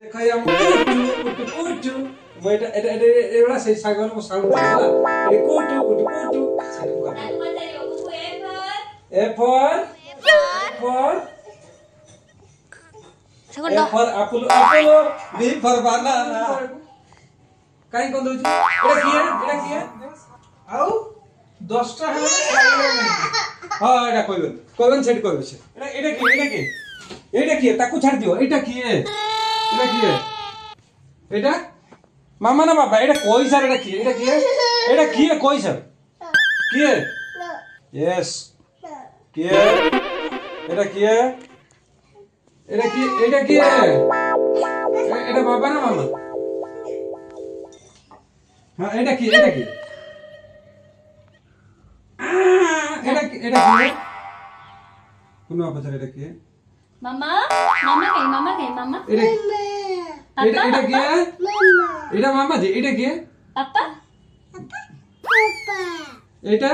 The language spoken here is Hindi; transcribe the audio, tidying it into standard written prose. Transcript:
देखा हम कुटु वेट एड़ा से सागन को साउंड होला ए कुटु कुटु कुटु A for Apollo B for banana काई कोन दोछु एड़ा किए आउ 10 टा है हां एड़ा कोइबन सेट करबे से एड़ा किए ताकू छाड़ दियो एटा किए एटा मामा ना बाबा एटा कोई सर एटा किए कोई सर किए यस किए एटा बाबा ना मामा हां एटा किए कुनो पचार एटा किए मामा मामा एटा किए एटा मामा जी एटा किए पापा एटा